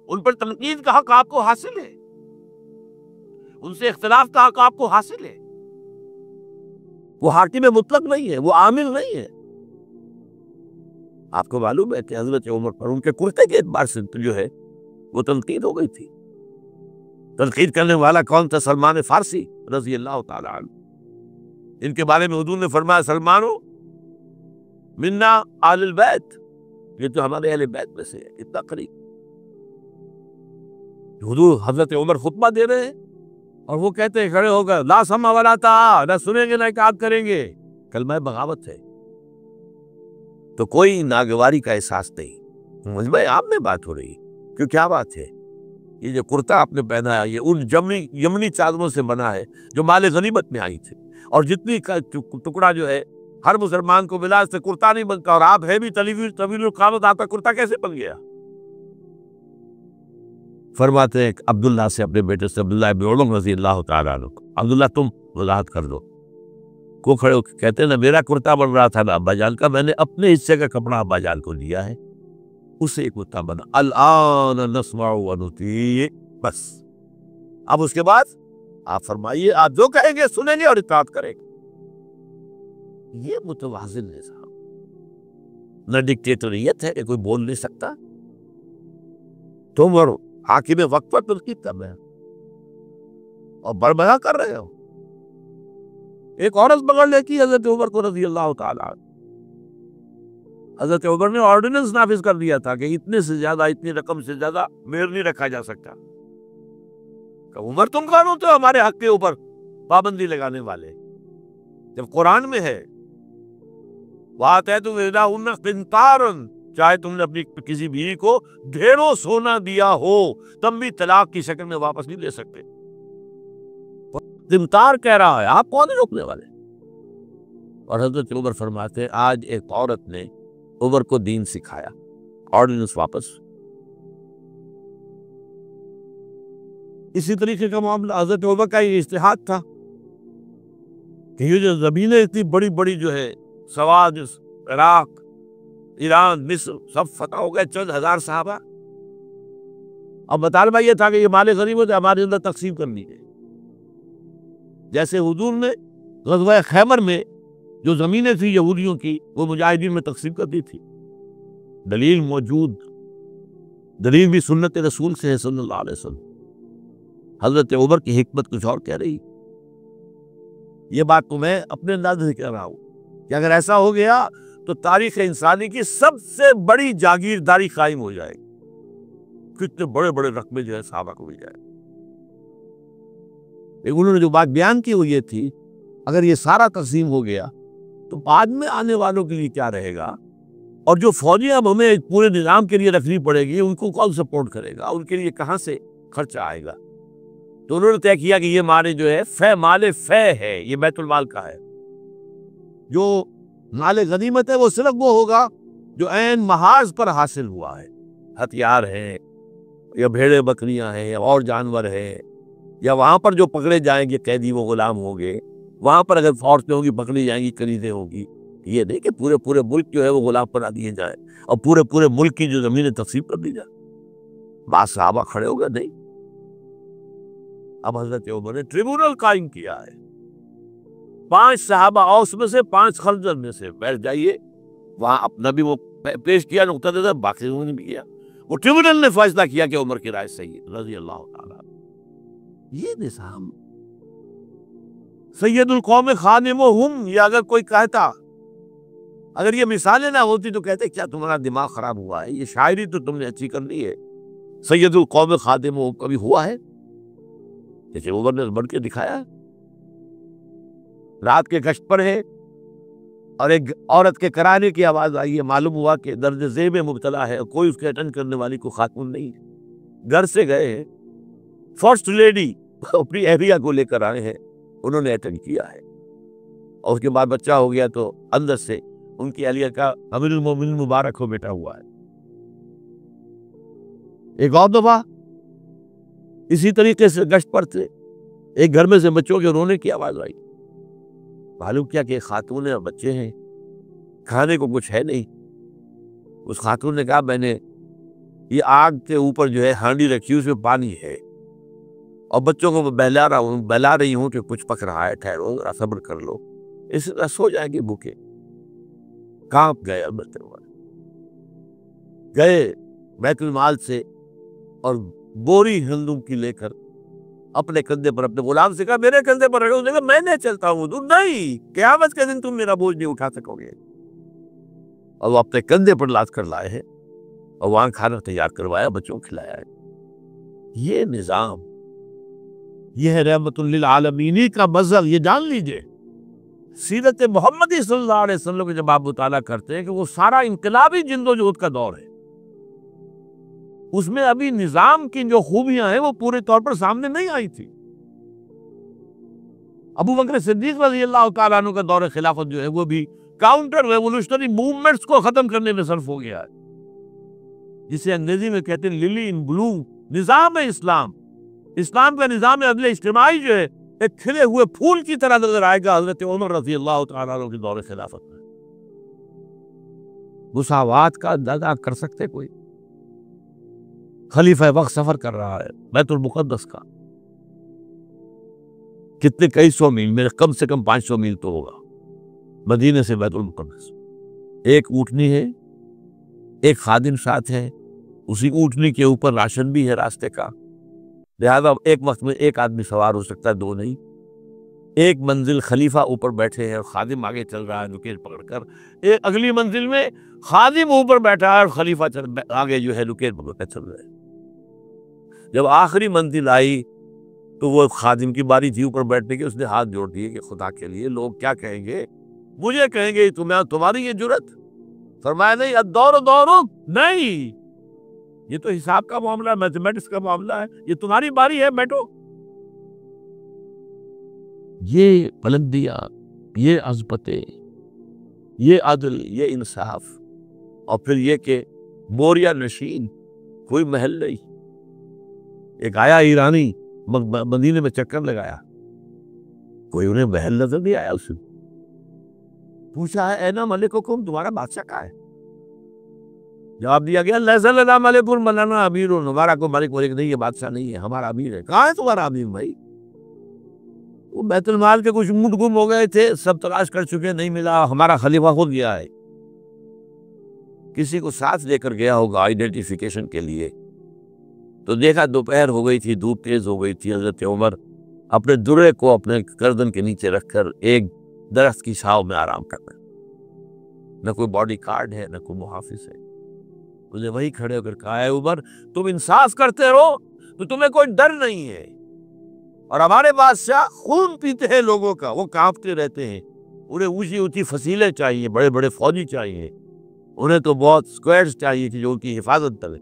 उन पर तनकीद का हक आपको हासिल है, उनसे इख्तिलाफ का हक आपको हासिल है। वो हाकिम मुतलक नहीं है, वो आमिल नहीं है। आपको मालूम है कि हजरत उमर पर उनके कुर्ते के एतबार से जो है वो तनकीद हो गई थी। तनकीद करने वाला कौन था? सलमान फारसी रजी अल्लाह ताला अन्हु। इनके बारे में हुजूर ने फरमाया, सलमानो मिन्ना आलिल बैत, ये तो हमारे अहले बैत में से है। कितना करीब। हुजूर हजरत उमर खुतबा दे रहे हैं और वो कहते हैं खड़े होकर, ला समा वला ता, ना सुनेंगे ना इताअत करेंगे, कलमा बगावत है। तो कोई नागवारी का एहसास नहीं। मुझ में आप में बात हो रही, क्यों क्या बात है? ये जो कुर्ता आपने पहना है ये उन यमनी चादरों से बना है जो माले गनीमत में आई थी, और जितनी टुकड़ा जो है हर मुसलमान को मिला, इससे कुर्ता नहीं बनता। और आप है भी तवील कामत, आपका कुर्ता कैसे बन गया? फरमाते हैं अब्दुल्ला से, अपने बेटे से, अब्दुल्ला इब्न उमर रज़ी अल्लाह तआला अन्हु, अब्दुल्ला तुम वजाहत कर दो। को खड़े होकर कहते हैं ना, मेरा कुर्ता बन रहा था ना अब्बा जान का, मैंने अपने हिस्से का कपड़ा अब्बा जान को दिया है, उससे एक कुर्ता बना। अल-आन नस्मअु व नुती, बस अब उसके बाद आप फरमाइए, आप जो कहेंगे सुनेंगे और इताअत करेंगे। ये मुतवाज़िन निज़ाम, न डिक्टेटरियत है कि कोई बोल नहीं सकता। तुम और हाकिम वक्त पर तनकीद कर रहे हो और बड़बड़ा कर रहे हो। एक औरत पकड़ लेती हजरत उमर को रज़ी अल्लाह ताला। हजरत उमर ने ऑर्डिनेंस नाफिज कर दिया था कि इतने से ज्यादा, इतनी रकम से ज्यादा मेयर नहीं रखा जा सकता। उमर तुम कौन होते हो हमारे हक के ऊपर पाबंदी लगाने वाले? जब कुरान में है बात है, तुम किंतारन, चाहे तुमने अपनी किसी बीवी को ढेरों सोना दिया हो तब भी तलाक की शक्ल में वापस नहीं ले सकते। किंतार कह रहा है, आप कौन है रोकने वाले? और हजरत उमर फरमाते हैं, आज एक औरत ने उमर को दीन सिखाया, ऑर्डिनेंस वापस। इसी तरीके का मामला हजरत उमर का ये इज्तिहाद था कि ये जो जमीनें इतनी बड़ी बड़ी जो है, सवाद, इराक, ईरान, मिस्र सब फतह हो गए, चंद हजार साहबा। अब मुतालबा ये था कि ये माले गनीमत हमारे अंदर तकसीम करनी है। जैसे हुजूर ने ग़ज़वा खैबर में जो जमीनें थी यहूदियों की, वो मुजाहिदीन में तकसीम कर दी थी। दलील मौजूद, दलील भी सुन्नत रसूल से है सल्लल्लाहु अलैहि वसल्लम। हजरत उमर की हिकमत कुछ और कह रही। ये बात तो मैं अपने अंदाजे से कह रहा हूं कि अगर ऐसा हो गया तो तारीख इंसानी की सबसे बड़ी जागीरदारी कायम हो जाएगी। कितने बड़े बड़े रकबे जो है साहबा को मिल जाए। लेकिन उन्होंने जो बात बयान की वो ये थी, अगर ये सारा तकसीम हो गया तो बाद में आने वालों के लिए क्या रहेगा, और जो फौजियां अब हमें पूरे निजाम के लिए रखनी पड़ेगी उनको कौन सपोर्ट करेगा, उनके लिए कहां से खर्चा आएगा। तो उन्होंने तय किया कि ये माले जो है माले फै है, ये बैतुल माल का है। जो माले गनीमत है वो सिर्फ वो होगा जो ऐन महाज पर हासिल हुआ है। हथियार है या भेड़े बकरियां हैं या और जानवर है, या वहां पर जो पकड़े जाएंगे कैदी वो गुलाम होंगे, वहां पर अगर औरतें होंगी पकड़ी जाएंगी, खरीदें होगी। ये नहीं कि पूरे पूरे मुल्क जो है वो गुलाम बना दिए जाए और पूरे पूरे मुल्क की जो जमीनें तकसीम कर दी जाए। बात साहबा खड़े हो गए नहीं। अब हजरत उमर ने ट्रिब्यूनल कायम किया है। 5 साहबा और उसमें से 5 खलजर में से बैठ जाइए, वहां अपना भी वो पेश किया नुक्ता नजर, बाकी उन्होंने भी किया। वो ट्रिब्यूनल ने फैसला किया कि उमर की राय सही है रज़ी अल्लाह ताला। ये निज़ाम सैयदुल कौम खानिमुहुम, या अगर कोई कहता, अगर ये मिसालें ना होती तो कहते क्या तुम्हारा दिमाग खराब हुआ है, ये शायरी तो तुमने अच्छी कर ली है, सैयदुल कौम खानिमुहुम कभी हुआ है? जैसे उमर ने बढ़ के दिखाया। रात के गश्त पर है और एक औरत के कराने की आवाज आई है, मालूम हुआ कि दर्द ज़े में मुब्तला है और कोई उसके अटेंड करने वाली को खातून नहीं है। घर से गए हैं, फर्स्ट लेडी अपनी एहलिया को लेकर आए हैं, उन्होंने अटेंड किया है और उसके बाद बच्चा हो गया तो अंदर से उनकी एहलिया का अमीरुल मोमिनीन मुबारक हो बेटा हुआ है। एक और दफा इसी तरीके से गश्त पर थे, एक घर में से बच्चों के रोने की आवाज आई। मालूम किया कि खातून है और बच्चे हैं, खाने को कुछ है नहीं। उस खातून ने कहा मैंने ये आग के ऊपर जो है हांडी रखी, उसमें पानी है, और बच्चों को बहला रही हूँ कि कुछ पक रहा है, ठहरो, जरा सब्र कर लो, इस तरह सो जाएंगे भूखे। कांप गए अब्दुल उमर, गए बैतुल माल से और बोरी हिंदू की लेकर अपने कंधे पर, अपने गुलाम से कहा मेरे कंधे पर रखो। उसने कहा मैं नहीं चलता हूँ। तू नहीं, क़यामत के दिन तुम मेरा बोझ नहीं उठा सकोगे। और वो अपने कंधे पर लाद कर लाए हैं और वहां खाना तैयार करवाया, बच्चों को खिलाया है। ये निजाम, ये है रहमतुल लिल आलमीन का मजहब। ये जान लीजिए, सीरत मोहम्मदी सल्लल्लाहु अलैहि वसल्लम के जब आप मुताला करते हैं कि वो सारा इनकलाबी जिंदोजहद का दौर है, उसमें अभी निजाम की जो खूबियां हैं वो पूरे तौर पर सामने नहीं आई थी। अबू बकर सिद्दीक रज़ियल्लाहु ताला अन्हु का दौर खिलाफत जो है वो भी काउंटर रेवोल्यूशनरी मूवमेंट्स को खत्म करने में सर्फ हो गया है, जिसे अंग्रेजी में कहते हैं लिली इन ब्लूम। निजाम है इस्लाम, इस्लाम का निजाम अदल इज्तिमाई जो है एक खिले हुए फूल की तरह नजर आएगा हजरत उमर रज़ियल्लाहु ताला अन्हु के दौर खिलाफत में। मुसावात का अंदाजा कर सकते कोई? खलीफा वक्त सफर कर रहा है बैतुल मुक़द्दस का, कितने कई सौ मील, मेरे कम से कम 500 मील तो होगा मदीने से बैतुल मुक़द्दस। एक ऊँटनी है, एक खादिम साथ है, उसी ऊँटनी के ऊपर राशन भी है रास्ते का, लिहाजा एक वक्त में एक आदमी सवार हो सकता है, दो नहीं। एक मंजिल खलीफा ऊपर बैठे हैं और खादिम आगे चल रहा है नुकेज पकड़कर, एक अगली मंजिल में खादिम ऊपर बैठा है और खलीफा आगे जो है नुकेज पकड़कर चल रहे हैं। जब आखिरी मंजिल आई तो वो खादिम की बारी थी ऊपर बैठने की, उसने हाथ जोड़ दिए कि खुदा के लिए लोग क्या कहेंगे, मुझे कहेंगे तुम्हारी ये जुर्रत। फरमाया नहीं, अद्दौर दौर नहीं, ये तो हिसाब का मामला, मैथमेटिक्स का मामला है, ये तुम्हारी बारी है, बैठो। ये बुलंदियां, ये अज़मतें, ये अदल, ये इंसाफ, और फिर ये कि बोरिया नशीन, कोई महल नहीं। एक आया ईरानी मदीने में चक्कर लगाया, कोई उन्हें महल नजर नहीं आया। उसने पूछा है ऐना मलिकुकुम, तुम्हारा बादशाह कहाँ है? जवाब दिया गया लैसा मलिकुल मौलाना अमीर, हमारा कोई मालिक वलिक नहीं है, बादशाह नहीं है, हमारा अमीर है। कहाँ है तुम्हारा अमीर भाई? वो बैतुल माल के कुछ ऊँट गुम हो गए थे, सब तलाश कर चुके, नहीं मिला, हमारा खलीफा हो गया है। किसी को साथ लेकर गया होगा आइडेंटिफिकेशन के लिए, तो देखा दोपहर हो गई थी, धूप तेज हो गई थी। हजरत उमर अपने दुर्रे को अपने गर्दन के नीचे रखकर एक दरख्त की छांव में आराम कर रहे, न कोई बॉडी गार्ड है, न कोई मुहाफिज है। मुझे वही खड़े होकर कहा है उमर, तुम इंसाफ करते रहो तो तुम्हें कोई डर नहीं है, और हमारे बादशाह खून पीते हैं लोगों का, वो कांपते रहते हैं, उन्हें ऊंची ऊंची फसीलें चाहिए, बड़े बड़े फौजी चाहिए, उन्हें तो बहुत स्क्वाड्स चाहिए कि जो उनकी हिफाजत करें।